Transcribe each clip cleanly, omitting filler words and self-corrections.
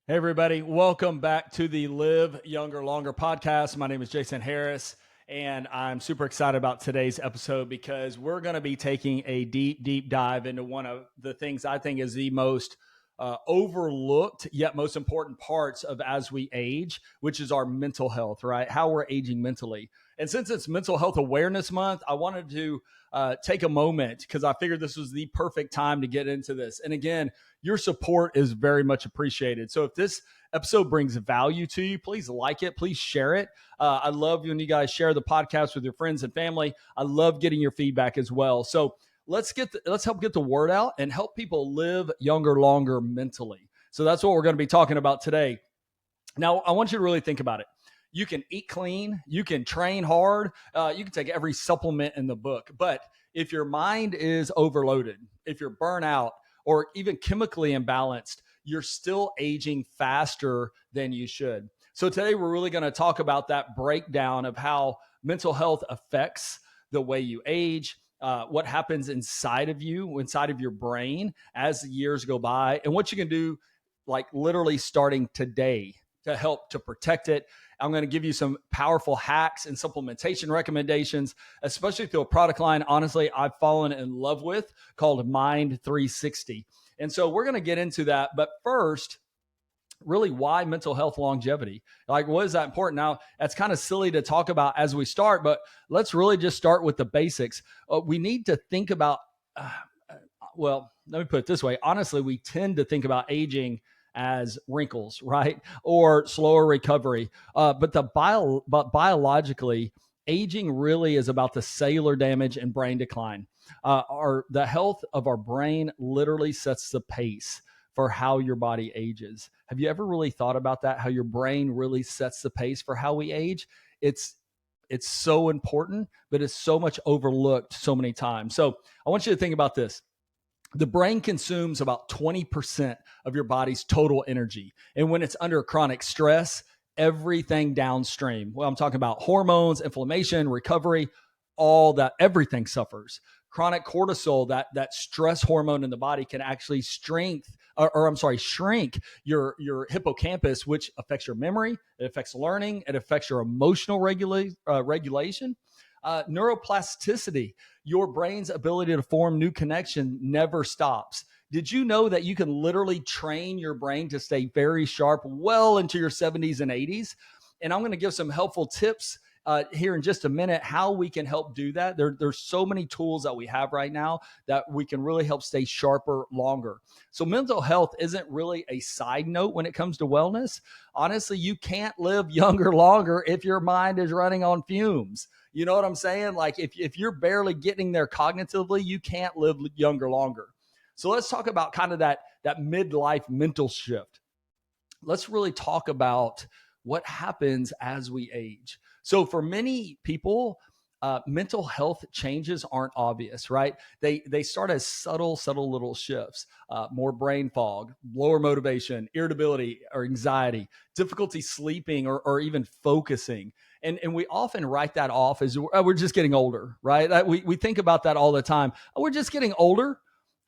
Hey, everybody. Welcome back to the Live Younger, Longer podcast. My name is Jason Harris, and I'm super excited about today's episode because we're going to be taking a deep dive into one of the things I think is the most overlooked yet most important parts of as we age, which is our mental health, right? How we're aging mentally. And since it's Mental Health Awareness Month, I wanted to take a moment because I figured this was the perfect time to get into this. And again, your support is very much appreciated. So if this episode brings value to you, please like it, please share it. I love when you guys share the podcast with your friends and family. I love getting your feedback as well. So let's help get the word out and help people live younger, longer mentally. So that's what we're going to be talking about today. Now, I want you to really think about it. You can eat clean, you can train hard, you can take every supplement in the book. But if your mind is overloaded, if you're burnt out, or even chemically imbalanced, you're still aging faster than you should. So today we're really going to talk about that breakdown of how mental health affects the way you age, what happens inside of you, inside of your brain as the years go by, and what you can do like literally starting today to help to protect it. I'm going to give you some powerful hacks and supplementation recommendations, especially through a product line, honestly, I've fallen in love with called Mind 360. And so we're going to get into that. But first, really, why mental health longevity? Like, what is that important? Now, that's kind of silly to talk about as we start, but let's really just start with the basics. We need to think about, well, let me put it this way. Honestly, we tend to think about aging as wrinkles, right? Or slower recovery. But biologically, aging really is about the cellular damage and brain decline. The health of our brain literally sets the pace for how your body ages. Have you ever really thought about that? How your brain really sets the pace for how we age? It's it's so important, but it's so much overlooked so many times. So I want you to think about this. The brain consumes about 20% of your body's total energy. And when it's under chronic stress, everything downstream, well, I'm talking about hormones, inflammation, recovery, all that, everything suffers. Chronic cortisol, that stress hormone in the body, can actually shrink your hippocampus, which affects your memory, it affects learning, it affects your emotional regulation. Neuroplasticity, your brain's ability to form new connection, never stops. Did you know that you can literally train your brain to stay very sharp well into your 70s and 80s? And I'm going to give some helpful tips here in just a minute how we can help do that. There's so many tools that we have right now that we can really help stay sharper longer. So mental health isn't really a side note when it comes to wellness. Honestly, you can't live younger longer if your mind is running on fumes. You know what I'm saying? Like if you're barely getting there cognitively, you can't live younger longer. So let's talk about kind of that midlife mental shift. Let's really talk about what happens as we age. So for many people, mental health changes aren't obvious, right? They start as subtle little shifts: more brain fog, lower motivation, irritability or anxiety, difficulty sleeping or even focusing. And we often write that off as we're just getting older, right? We think about that all the time. Oh, we're just getting older,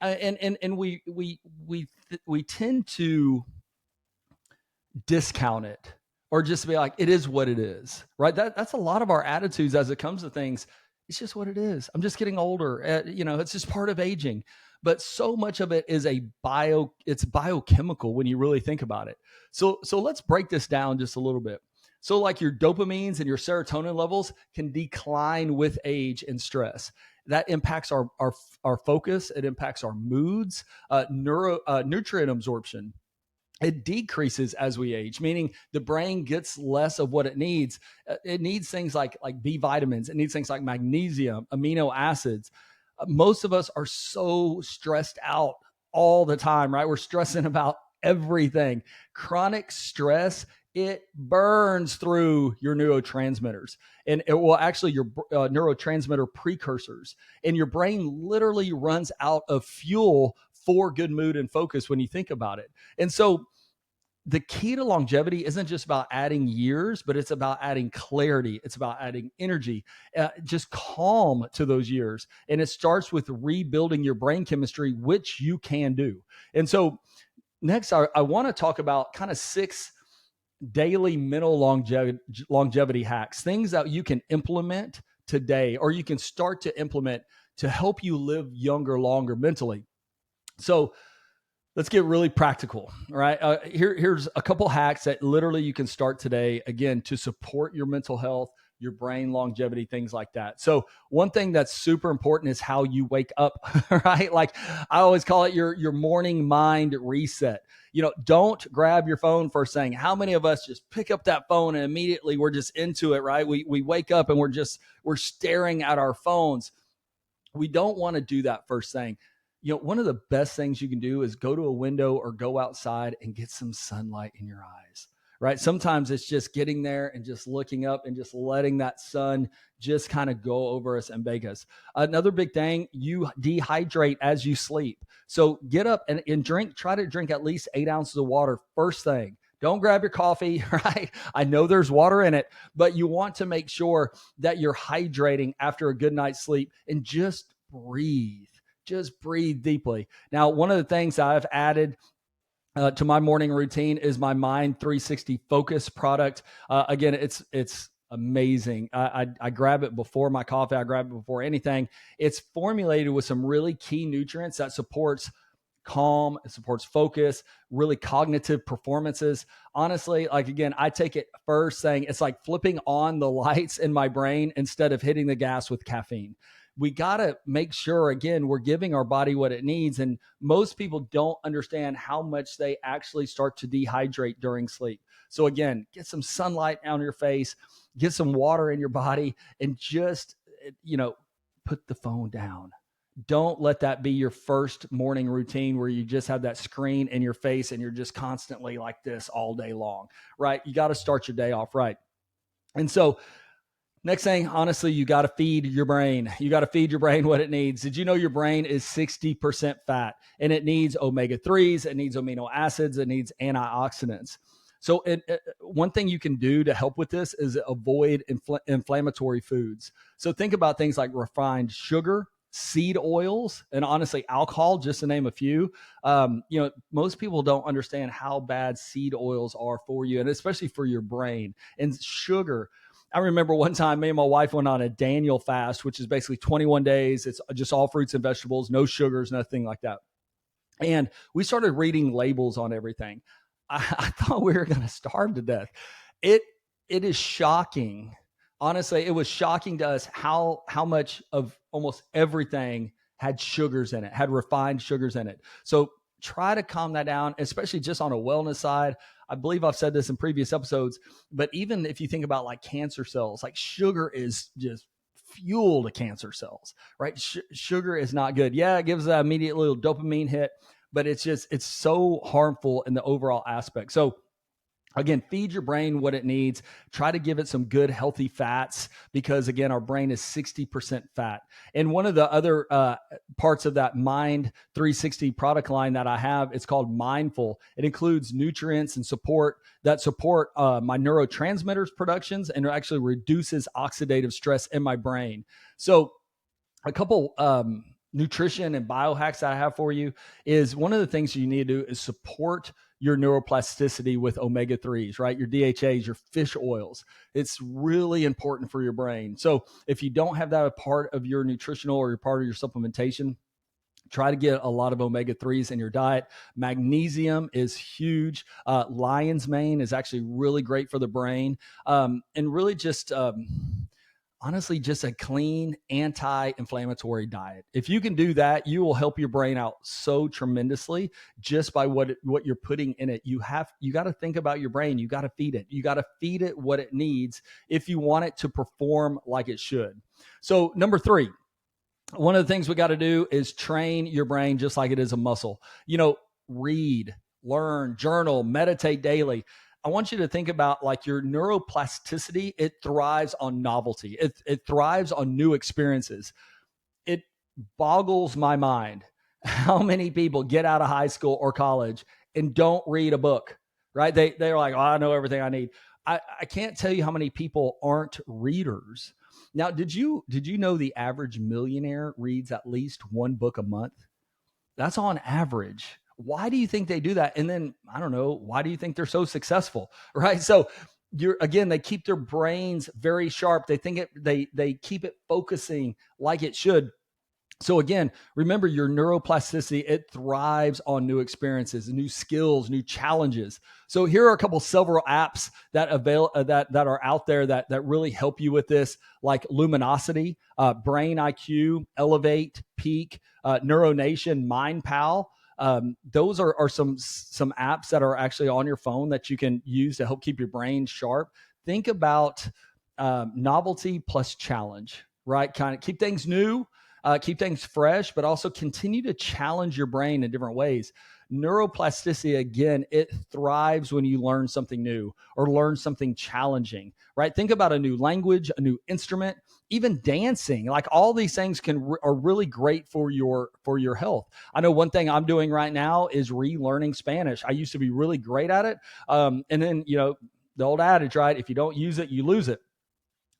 and we tend to discount it or just be like, it is what it is, right? That's a lot of our attitudes as it comes to things. It's just what it is. I'm just getting older. It's just part of aging. But so much of it is it's biochemical when you really think about it. So let's break this down just a little bit. So like your dopamines and your serotonin levels can decline with age and stress. That impacts our focus. It impacts our moods, nutrient absorption. It decreases as we age, meaning the brain gets less of what it needs. It needs things like B vitamins. It needs things like magnesium, amino acids. Most of us are so stressed out all the time, right? We're stressing about everything. Chronic stress, it burns through your neurotransmitters, and it will actually your neurotransmitter precursors, and your brain literally runs out of fuel for good mood and focus when you think about it. And so the key to longevity isn't just about adding years, but it's about adding clarity. It's about adding energy, just calm to those years. And it starts with rebuilding your brain chemistry, which you can do. And so Next, I want to talk about kind of 6 daily mental longevity hacks, things that you can implement today, or you can start to implement to help you live younger, longer mentally. So let's get really practical. All right. Here's a couple hacks that literally you can start today, again, to support your mental health, your brain longevity, things like that. So one thing that's super important is how you wake up, right? Like I always call it your morning mind reset. Don't grab your phone first thing. How many of us just pick up that phone and immediately we're just into it, right? We wake up and we're staring at our phones. We don't want to do that first thing. One of the best things you can do is go to a window or go outside and get some sunlight in your eyes, right? Sometimes it's just getting there and just looking up and just letting that sun just kind of go over us and bake us. Another big thing, you dehydrate as you sleep. So get up and drink, try to drink at least 8 ounces of water first thing. Don't grab your coffee, right? I know there's water in it, but you want to make sure that you're hydrating after a good night's sleep, and just breathe. Just breathe deeply. Now, one of the things I've added to my morning routine is my Mind 360 Focus product. Again, it's amazing. I grab it before my coffee. I grab it before anything. It's formulated with some really key nutrients that supports calm, it supports focus, really cognitive performances. Honestly, like again, I take it first thing. It's like flipping on the lights in my brain instead of hitting the gas with caffeine. We got to make sure, again, we're giving our body what it needs. And most people don't understand how much they actually start to dehydrate during sleep. So again, get some sunlight on your face, get some water in your body, and just, put the phone down. Don't let that be your first morning routine where you just have that screen in your face and you're just constantly like this all day long, right? You got to start your day off right. And so next thing, honestly, you got to feed your brain. You got to feed your brain what it needs. Did you know your brain is 60% fat, and it needs omega-3s, it needs amino acids, it needs antioxidants. So one thing you can do to help with this is avoid inflammatory foods. So think about things like refined sugar, seed oils, and honestly, alcohol, just to name a few. Most people don't understand how bad seed oils are for you, and especially for your brain. And sugar, I remember one time me and my wife went on a Daniel fast, which is basically 21 days. It's just all fruits and vegetables, no sugars, nothing like that. And we started reading labels on everything. I thought we were going to starve to death. It is shocking. Honestly, it was shocking to us how much of almost everything had sugars in it, had refined sugars in it. So try to calm that down, especially just on a wellness side. I believe I've said this in previous episodes, but even if you think about like cancer cells, like sugar is just fuel to cancer cells, right? Sugar is not good. Yeah, it gives that immediate little dopamine hit, but it's so harmful in the overall aspect. So again, feed your brain what it needs. Try to give it some good, healthy fats because, again, our brain is 60% fat. And one of the other parts of that Mind 360 product line that I have, it's called Mindful. It includes nutrients and support my neurotransmitters productions, and it actually reduces oxidative stress in my brain. So a couple nutrition and biohacks that I have for you is one of the things you need to do is support your neuroplasticity with omega-3s, right? Your DHAs, your fish oils. It's really important for your brain. So if you don't have that a part of your nutritional or your part of your supplementation, try to get a lot of omega-3s in your diet. Magnesium is huge. Lion's mane is actually really great for the brain. And really just honestly, just a clean anti-inflammatory diet. If you can do that, you will help your brain out so tremendously just by what you're putting in it. You got to think about your brain. You got to feed it. You got to feed it what it needs if you want it to perform like it should. So number 3, one of the things we got to do is train your brain just like it is a muscle. Read, learn, journal, meditate daily. I want you to think about like your neuroplasticity. It thrives on novelty. It thrives on new experiences. It boggles my mind how many people get out of high school or college and don't read a book, right? They're like, oh, I know everything I need. I can't tell you how many people aren't readers. Now, did you know the average millionaire reads at least one book a month? That's on average. Why do you think they do that? And then, I don't know, why do you think they're so successful? Right? So they keep their brains very sharp. They keep it focusing like it should. So again, remember your neuroplasticity, it thrives on new experiences, new skills, new challenges. So here are a couple several apps that that are out there that really help you with this, like Luminosity, Brain IQ, Elevate, Peak, Neuronation, MindPal. Those are some apps that are actually on your phone that you can use to help keep your brain sharp. Think about novelty plus challenge, right? Kind of keep things new, keep things fresh, but also continue to challenge your brain in different ways. Neuroplasticity, again, it thrives when you learn something new or learn something challenging, right? Think about a new language, a new instrument, even dancing. Like all these things are really great for your health. I know one thing I'm doing right now is relearning Spanish. I used to be really great at it. And then, the old adage, right? If you don't use it, you lose it.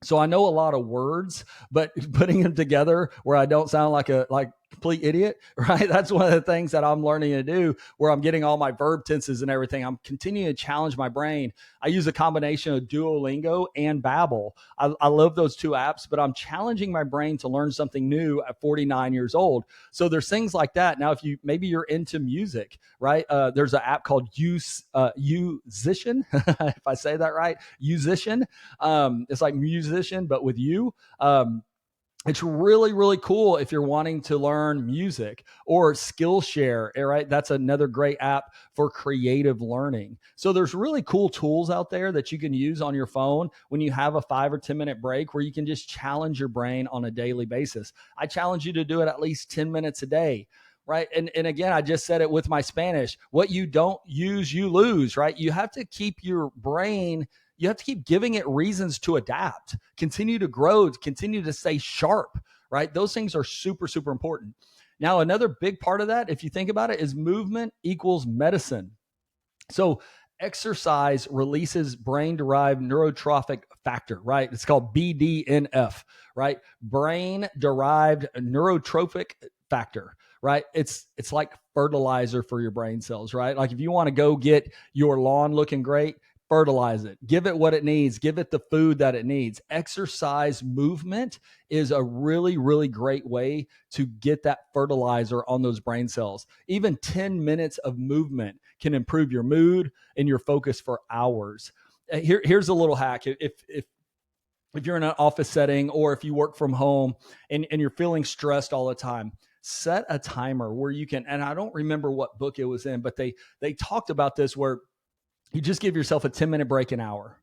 So I know a lot of words, but putting them together where I don't sound like a complete idiot, right? That's one of the things that I'm learning to do, where I'm getting all my verb tenses and everything. I'm continuing to challenge my brain. I use a combination of Duolingo and Babbel. I love those two apps, but I'm challenging my brain to learn something new at 49 years old. So there's things like that. Now, if maybe you're into music, right? There's an app called Musician, if I say that right, Musician. It's like musician, but with you. It's really, really cool if you're wanting to learn music. Or Skillshare, right? That's another great app for creative learning. So there's really cool tools out there that you can use on your phone when you have a 5 or 10 minute break, where you can just challenge your brain on a daily basis. I challenge you to do it at least 10 minutes a day. Right. And again, I just said it with my Spanish. What you don't use, you lose, right? You have to keep your brain, you have to keep giving it reasons to adapt, continue to grow, continue to stay sharp, right? Those things are super, super important. Now, another big part of that, if you think about it, is movement equals medicine. So exercise releases brain-derived neurotrophic factor, right? It's called BDNF, right? Brain-derived neurotrophic factor, right? It's like fertilizer for your brain cells, right? Like if you want to go get your lawn looking great, fertilize it, give it what it needs, give it the food that it needs. Exercise movement is a really, really great way to get that fertilizer on those brain cells. Even 10 minutes of movement can improve your mood and your focus for hours. Here's a little hack. If you're in an office setting, or if you work from home and you're feeling stressed all the time, set a timer where you can, and I don't remember what book it was in, but they talked about this, where you just give yourself a 10-minute break an hour,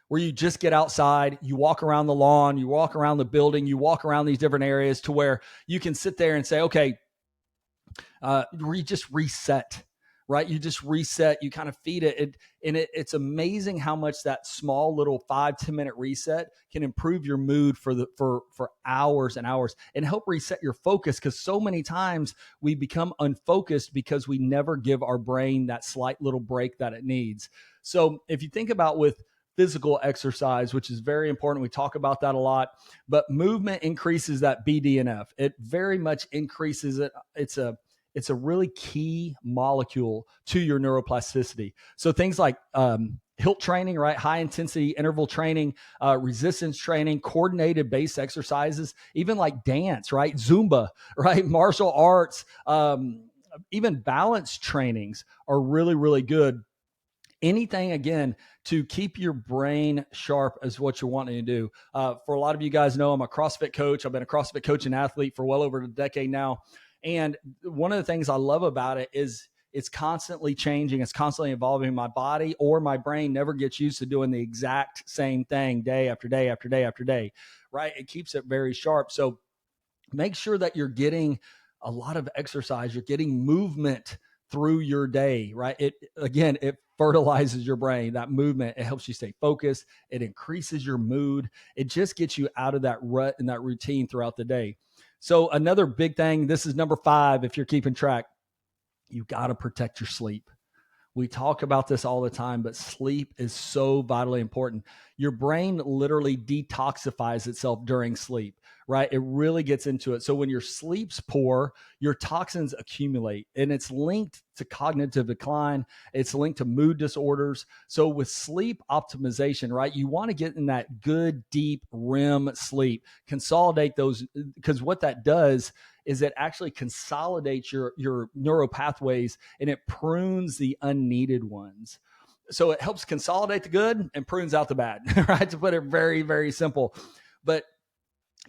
where you just get outside, you walk around the lawn, you walk around the building, you walk around these different areas to where you can sit there and say, okay, we just reset, right? You just reset, you kind of feed it. It's amazing how much that small little 5-10 minute reset can improve your mood for hours and hours, and help reset your focus. Because so many times we become unfocused because we never give our brain that slight little break that it needs. So if you think about with physical exercise, which is very important, we talk about that a lot, but movement increases that BDNF. It very much increases it. It's a really key molecule to your neuroplasticity. So things like HIIT training, right? High intensity interval training, resistance training, coordinated base exercises, even like dance, right? Zumba, right? Martial arts, even balance trainings are really, really good. Anything, again, to keep your brain sharp is what you're wanting to do. For a lot of you guys know, I'm a CrossFit coach. I've been a CrossFit coach and athlete for well over a decade now. And one of the things I love about it is it's constantly changing. It's constantly evolving. My body or my brain never gets used to doing the exact same thing day after day after day after day, right? It keeps it very sharp. So make sure that you're getting a lot of exercise. You're getting movement through your day, right? It fertilizes your brain. That movement, it helps you stay focused. It increases your mood. It just gets you out of that rut and that routine throughout the day. So another big thing, this is number 5, if you're keeping track, you got to protect your sleep. We talk about this all the time, but sleep is so vitally important. Your brain literally detoxifies itself during sleep, right? It really gets into it. So when your sleep's poor, your toxins accumulate, and it's linked to cognitive decline. It's linked to mood disorders. So with sleep optimization, right, you want to get in that good, deep REM sleep, consolidate those, because what that does is it actually consolidates your neural pathways and it prunes the unneeded ones. So it helps consolidate the good and prunes out the bad, right? To put it very, very simple. But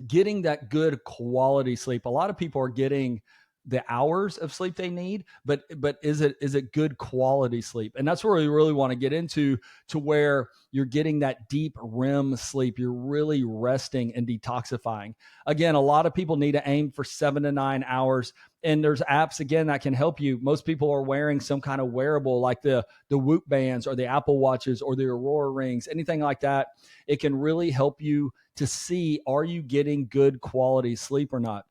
getting that good quality sleep, a lot of people are getting the hours of sleep they need, but is it good quality sleep? And that's where we really want to get into, to where you're getting that deep REM sleep. You're really resting and detoxifying. Again, a lot of people need to aim for 7 to 9 hours. And there's apps, again, that can help you. Most people are wearing some kind of wearable like the Whoop bands or the Apple Watches or the Aurora rings, anything like that. It can really help you to see, are you getting good quality sleep or not?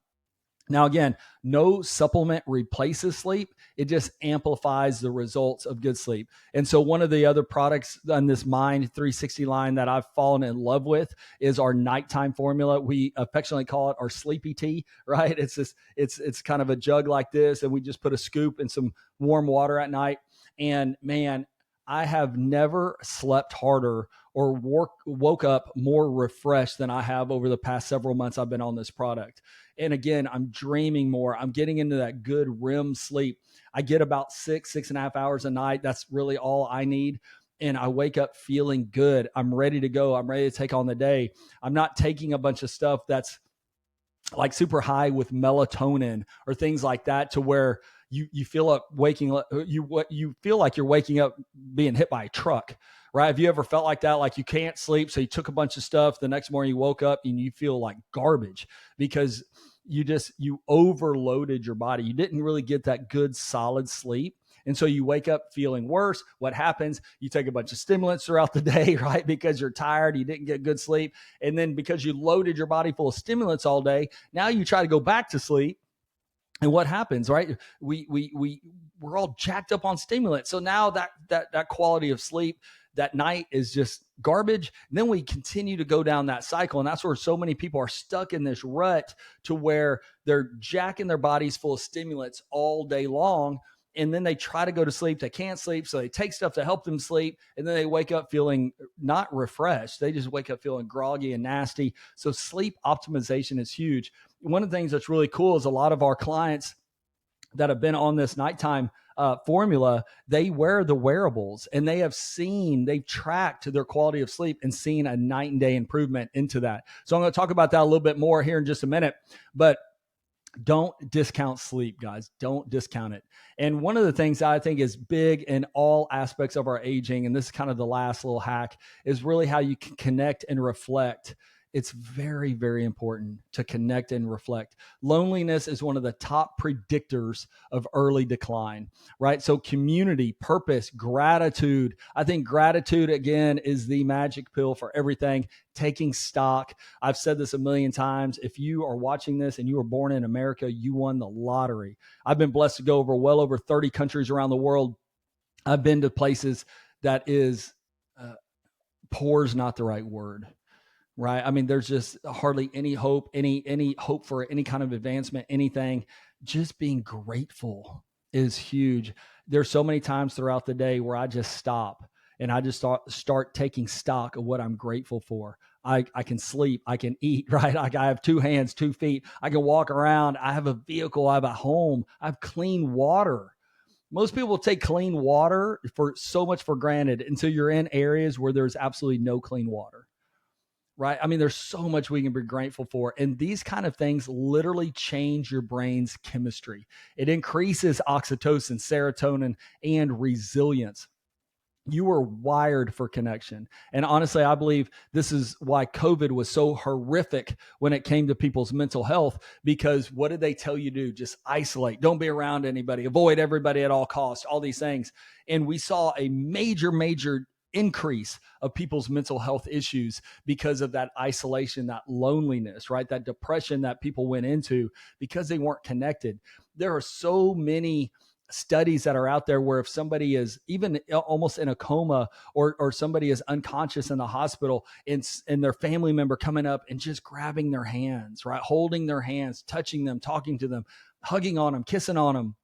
Now, again, no supplement replaces sleep. It just amplifies the results of good sleep. And so one of the other products on this Mind 360 line that I've fallen in love with is our nighttime formula. We affectionately call it our sleepy tea, right? It's kind of a jug like this, and we just put a scoop in some warm water at night. And man, I have never slept harder or woke up more refreshed than I have over the past several months I've been on this product. And again, I'm dreaming more. I'm getting into that good REM sleep. I get about 6.5 hours a night. That's really all I need. And I wake up feeling good. I'm ready to go. I'm ready to take on the day. I'm not taking a bunch of stuff that's like super high with melatonin or things like that, to where you feel up waking up, you feel like you're waking up being hit by a truck, right? Have you ever felt like that? Like you can't sleep, so you took a bunch of stuff. The next morning you woke up and you feel like garbage because you overloaded your body. You didn't really get that good solid sleep. And so you wake up feeling worse. What happens? You take a bunch of stimulants throughout the day, right? Because you're tired, you didn't get good sleep. And then because you loaded your body full of stimulants all day, now you try to go back to sleep. And what happens, right? We're all jacked up on stimulants. So now that quality of sleep that night is just garbage. And then we continue to go down that cycle. And that's where so many people are stuck in this rut, to where they're jacking their bodies full of stimulants all day long. And then they try to go to sleep. They can't sleep. So they take stuff to help them sleep. And then they wake up feeling not refreshed. They just wake up feeling groggy and nasty. So sleep optimization is huge. One of the things that's really cool is a lot of our clients that have been on this nighttime formula, they wear the wearables, and they've tracked their quality of sleep and seen a night and day improvement into that. So I'm going to talk about that a little bit more here in just a minute, but don't discount sleep, guys. Don't discount it. And one of the things I think is big in all aspects of our aging, and this is kind of the last little hack, is really how you can connect and reflect. It's very, very important to connect and reflect. Loneliness is one of the top predictors of early decline, right? So community, purpose, gratitude. I think gratitude, again, is the magic pill for everything. Taking stock. I've said this a million times. If you are watching this and you were born in America, you won the lottery. I've been blessed to go well over 30 countries around the world. I've been to places that is, poor is not the right word. Right. I mean, there's just hardly any hope, any hope for any kind of advancement, anything. Just being grateful is huge. There's so many times throughout the day where I just stop and I just start taking stock of what I'm grateful for. I can sleep, I can eat, right? I have 2 hands, 2 feet. I can walk around. I have a vehicle. I have a home. I have clean water. Most people take clean water for so much for granted until you're in areas where there's absolutely no clean water. Right? I mean, there's so much we can be grateful for. And these kind of things literally change your brain's chemistry. It increases oxytocin, serotonin, and resilience. You are wired for connection. And honestly, I believe this is why COVID was so horrific when it came to people's mental health, because what did they tell you to do? Just isolate. Don't be around anybody. Avoid everybody at all costs, all these things. And we saw a major increase of people's mental health issues because of that isolation, that loneliness, right? That depression that people went into because they weren't connected. There are so many studies that are out there where if somebody is even almost in a coma or somebody is unconscious in the hospital and their family member coming up and just grabbing their hands, right? Holding their hands, touching them, talking to them, hugging on them, kissing on them,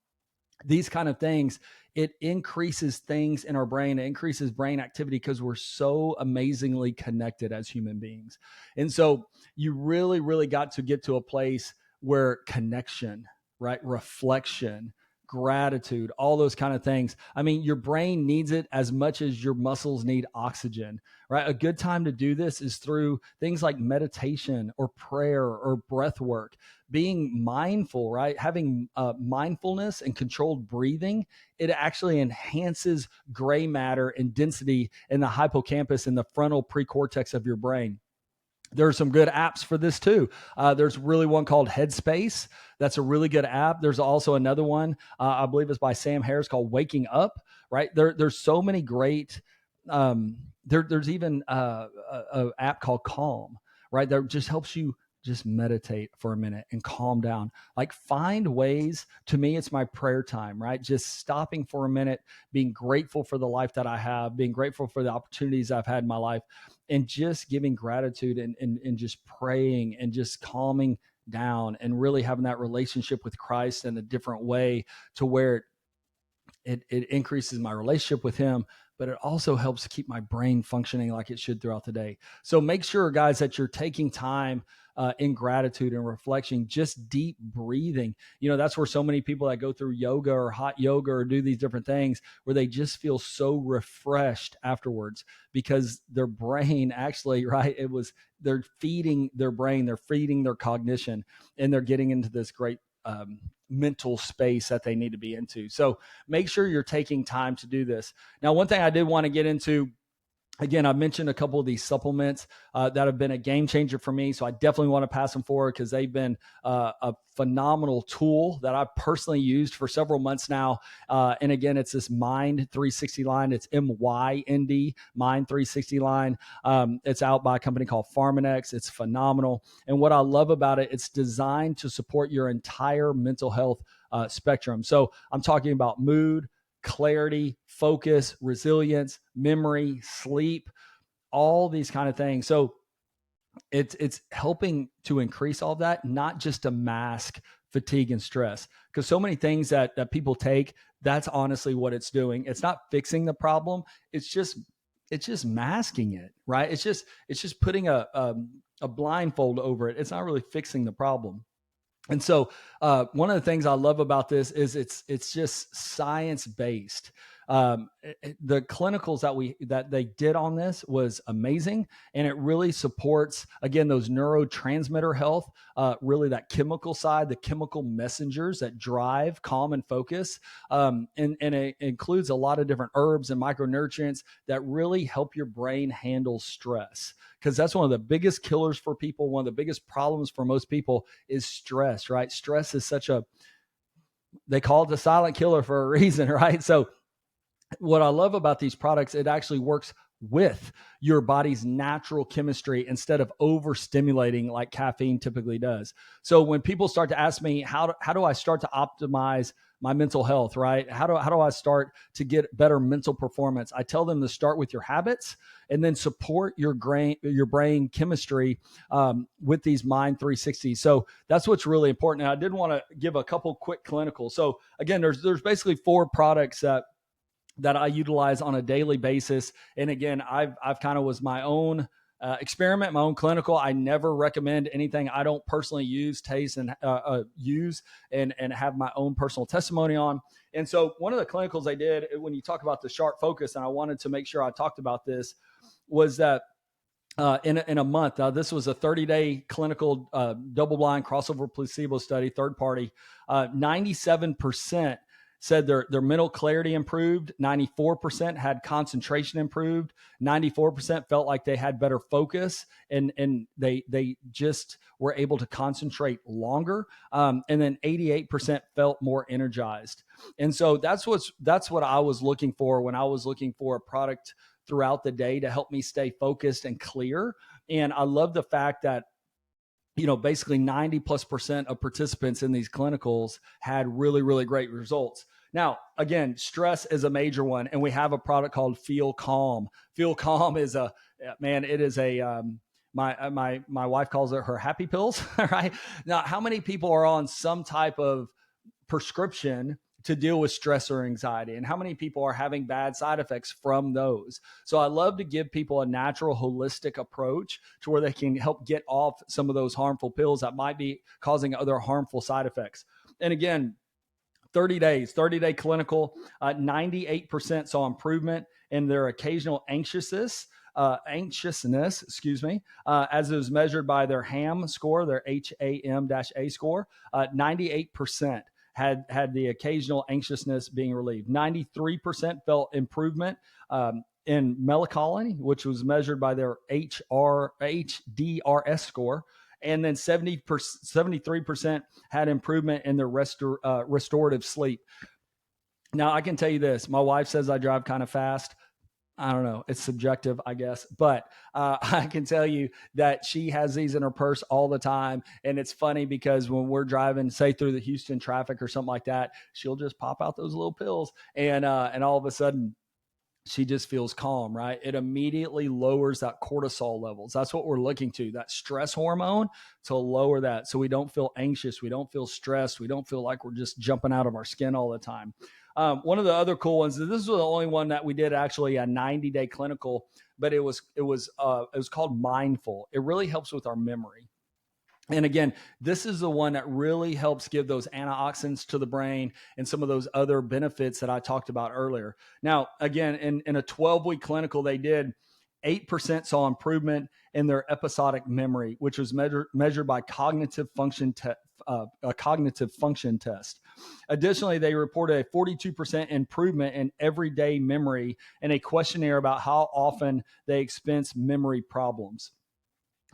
these kind of things, it increases things in our brain. It increases brain activity because we're so amazingly connected as human beings. And so you really, really got to get to a place where connection, right? Reflection, gratitude, all those kind of things. I mean, your brain needs it as much as your muscles need oxygen, right? A good time to do this is through things like meditation or prayer or breath work, being mindful, right? Having mindfulness and controlled breathing. It actually enhances gray matter and density in the hippocampus and the frontal precortex of your brain. There are some good apps for this too. There's really one called Headspace. That's a really good app. There's also another one, I believe it's by Sam Harris, called Waking Up, right? There's so many great, there's even a app called Calm, right? That just helps you just meditate for a minute and calm down. Like, find ways. To me, it's my prayer time, right? Just stopping for a minute, being grateful for the life that I have, being grateful for the opportunities I've had in my life, and just giving gratitude and just praying and just calming down and really having that relationship with Christ in a different way, to where it increases my relationship with him, but it also helps keep my brain functioning like it should throughout the day. So make sure, guys, that you're taking time in gratitude and reflection, just deep breathing. That's where so many people that go through yoga or hot yoga or do these different things, where they just feel so refreshed afterwards, because their brain actually, right, they're feeding their brain, they're feeding their cognition, and they're getting into this great mental space that they need to be into. So make sure you're taking time to do this. Now, one thing I did want to get into, again, I mentioned a couple of these supplements that have been a game changer for me. So I definitely want to pass them forward, because they've been a phenomenal tool that I've personally used for several months now. And again, it's this Mind 360 line. It's MYND, Mind 360 line. It's out by a company called Pharmanex. It's phenomenal. And what I love about it, it's designed to support your entire mental health spectrum. So I'm talking about mood, clarity, focus, resilience, memory, sleep, all these kind of things. So it's helping to increase all that, not just to mask fatigue and stress. Because so many things that people take, that's honestly what it's doing. It's not fixing the problem. It's just masking it, right? It's just putting a blindfold over it. It's not really fixing the problem. And so one of the things I love about this is it's just science based. The clinicals that they did on this was amazing, and it really supports, again, those neurotransmitter health, really that chemical side, the chemical messengers that drive calm and focus, and it includes a lot of different herbs and micronutrients that really help your brain handle stress, because that's one of the biggest killers for people. One of the biggest problems for most people is stress, right? Stress is they call it the silent killer for a reason, right? So what I love about these products, it actually works with your body's natural chemistry instead of overstimulating like caffeine typically does. So when people start to ask me, how do I start to optimize my mental health, right? How do I start to get better mental performance? I tell them to start with your habits and then support your brain chemistry with these Mind 360. So that's what's really important. And I did want to give a couple quick clinicals. So again, there's basically 4 products that I utilize on a daily basis. And again, I've kind of was my own experiment, my own clinical. I never recommend anything I don't personally use, taste, and use and have my own personal testimony on. And so one of the clinicals I did, when you talk about the sharp focus, and I wanted to make sure I talked about this, was that in a month, this was a 30-day clinical double-blind crossover placebo study, third party, 97% said their mental clarity improved. 94% had concentration improved. 94% felt like they had better focus, and they just were able to concentrate longer. And then 88% felt more energized. And so that's what I was looking for when I was looking for a product throughout the day to help me stay focused and clear. And I love the fact that basically 90+% of participants in these clinicals had really, really great results. Now, again, stress is a major one, and we have a product called Feel Calm. Feel Calm is my wife calls it her happy pills, right? Now, how many people are on some type of prescription to deal with stress or anxiety, and how many people are having bad side effects from those. So I love to give people a natural, holistic approach to where they can help get off some of those harmful pills that might be causing other harmful side effects. And again, 30-day clinical, 98% saw improvement in their occasional anxiousness, as it was measured by their HAM score, their HAM-A score. 98% had the occasional anxiousness being relieved. 93% felt improvement in melancholy, which was measured by their HDRS score. And then 73% had improvement in their restorative sleep. Now, I can tell you this. My wife says I drive kind of fast. I don't know. It's subjective, I guess. But I can tell you that she has these in her purse all the time. And it's funny because when we're driving, say, through the Houston traffic or something like that, she'll just pop out those little pills. And all of a sudden, she just feels calm, right? It immediately lowers that cortisol levels. That's what we're looking to, that stress hormone, to lower that so we don't feel anxious, we don't feel stressed, we don't feel like we're just jumping out of our skin all the time. One of the other cool ones, this was the only one that we did actually a 90-day clinical, but it was called Mindful. It really helps with our memory. And again, this is the one that really helps give those antioxidants to the brain and some of those other benefits that I talked about earlier. Now, again, in a 12-week clinical, they did 8% saw improvement in their episodic memory, which was measured by cognitive function a cognitive function test. Additionally, they reported a 42% improvement in everyday memory and a questionnaire about how often they experience memory problems.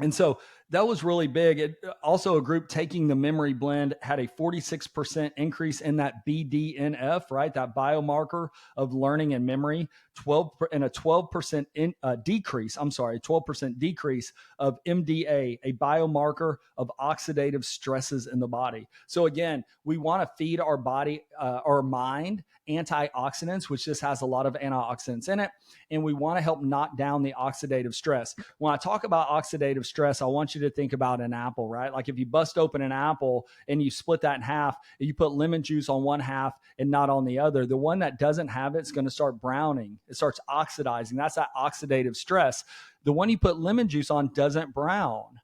And so that was really big. Also, a group taking the memory blend had a 46% increase in that BDNF, right? That biomarker of learning and memory, 12% decrease of MDA, a biomarker of oxidative stresses in the body. So again, we want to feed our body, our mind, antioxidants, which just has a lot of antioxidants in it. And we want to help knock down the oxidative stress. When I talk about oxidative stress, I want you to think about an apple, right? Like if you bust open an apple and you split that in half, and you put lemon juice on one half and not on the other, the one that doesn't have it's going to start browning. It starts oxidizing. That's that oxidative stress. The one you put lemon juice on doesn't brown,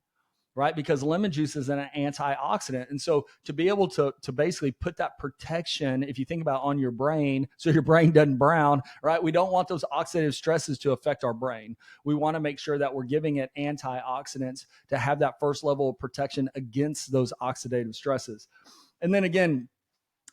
right? Because lemon juice is an antioxidant. And so to be able to basically put that protection, if you think about on your brain, so your brain doesn't brown, right? We don't want those oxidative stresses to affect our brain. We want to make sure that we're giving it antioxidants to have that first level of protection against those oxidative stresses. And then again,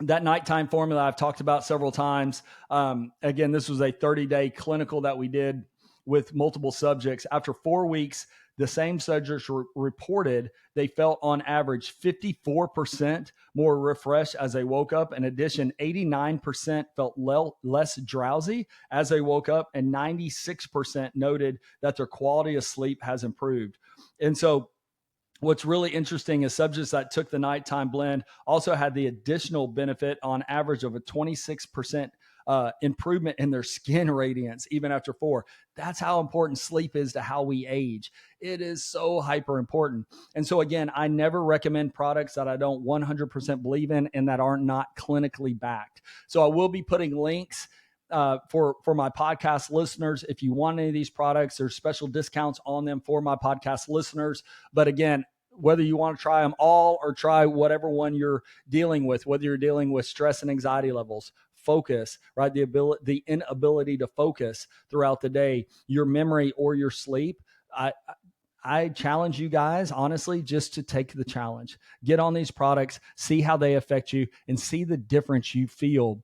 that nighttime formula I've talked about several times. Again, this was a 30-day clinical that we did with multiple subjects. After 4 weeks, the same subjects reported they felt on average 54% more refreshed as they woke up. In addition, 89% felt less drowsy as they woke up, and 96% noted that their quality of sleep has improved. And so what's really interesting is subjects that took the nighttime blend also had the additional benefit on average of a 26% improvement in their skin radiance, even after 4. That's how important sleep is to how we age. It is so hyper important. And so again, I never recommend products that I don't 100% believe in and that are not clinically backed. So I will be putting links for my podcast listeners. If you want any of these products, there's special discounts on them for my podcast listeners. But again, whether you want to try them all or try whatever one you're dealing with, whether you're dealing with stress and anxiety levels, focus, right? The inability to focus throughout the day, your memory or your sleep. I challenge you guys, honestly, just to take the challenge. Get on these products, see how they affect you, and see the difference you feel.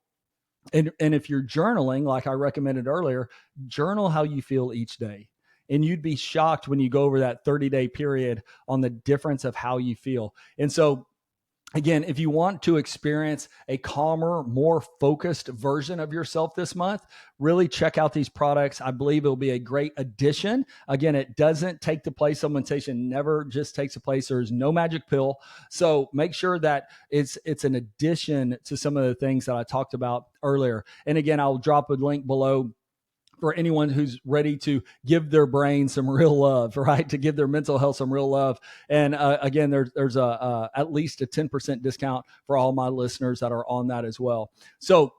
And if you're journaling, like I recommended earlier, journal how you feel each day. And you'd be shocked when you go over that 30-day period on the difference of how you feel. And so again, if you want to experience a calmer, more focused version of yourself this month, really check out these products. I believe it'll be a great addition. Again, it doesn't take the place. Supplementation never just takes a place. There's no magic pill. So make sure that it's an addition to some of the things that I talked about earlier. And again, I'll drop a link below for anyone who's ready to give their brain some real love, right? To give their mental health some real love. And again, there's at least a 10% discount for all my listeners that are on that as well. So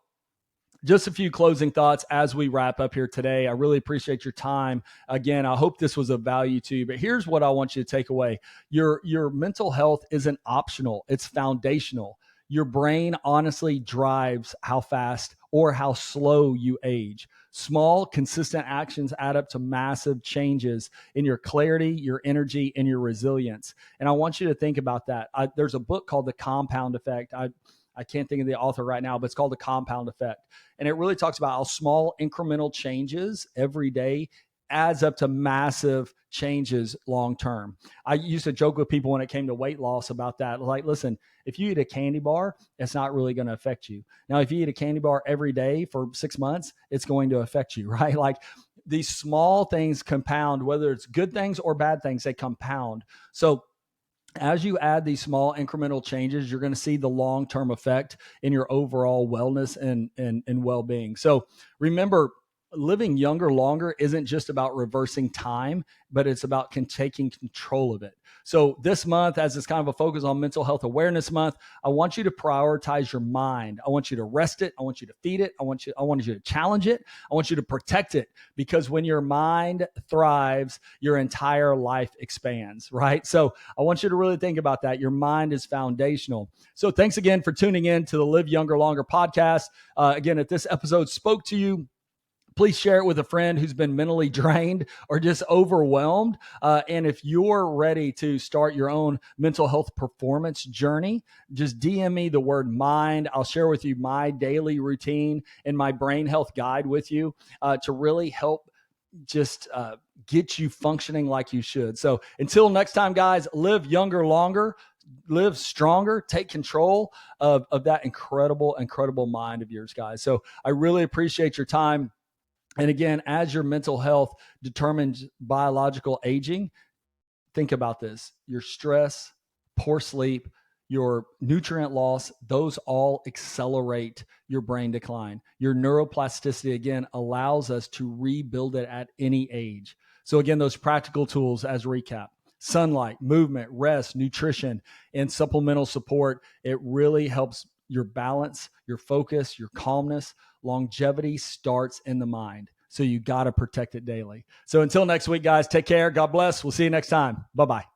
just a few closing thoughts as we wrap up here today. I really appreciate your time. Again, I hope this was of value to you, but here's what I want you to take away. Your mental health isn't optional. It's foundational. Your brain honestly drives how fast or how slow you age. Small, consistent actions add up to massive changes in your clarity, your energy, and your resilience. And I want you to think about that. There's a book called The Compound Effect. I can't think of the author right now, but it's called The Compound Effect. And it really talks about how small incremental changes every day adds up to massive changes long term. I used to joke with people when it came to weight loss about that. Like, listen, if you eat a candy bar, it's not really going to affect you. Now, if you eat a candy bar every day for 6 months, it's going to affect you, right? Like these small things compound, whether it's good things or bad things, they compound. So as you add these small incremental changes, you're going to see the long-term effect in your overall wellness and well-being. So remember, living younger longer isn't just about reversing time, but it's about taking control of it. So this month, as it's kind of a focus on Mental Health Awareness Month, I want you to prioritize your mind. I want you to rest it. I want you to feed it. I want you to challenge it. I want you to protect it, because when your mind thrives, your entire life expands, right? So I want you to really think about that. Your mind is foundational. So thanks again for tuning in to the Live Younger Longer podcast. Again, if this episode spoke to you, please share it with a friend who's been mentally drained or just overwhelmed. And if you're ready to start your own mental health performance journey, just DM me the word mind. I'll share with you my daily routine and my brain health guide with you to really help just get you functioning like you should. So until next time, guys, live younger, longer, live stronger, take control of that incredible mind of yours, guys. So I really appreciate your time. And again, as your mental health determines biological aging, think about this. Your stress, poor sleep, your nutrient loss, those all accelerate your brain decline. Your neuroplasticity, again, allows us to rebuild it at any age. So again, those practical tools as recap: sunlight, movement, rest, nutrition, and supplemental support. It really helps your balance, your focus, your calmness. Longevity starts in the mind. So you got to protect it daily. So until next week, guys, take care. God bless. We'll see you next time. Bye-bye.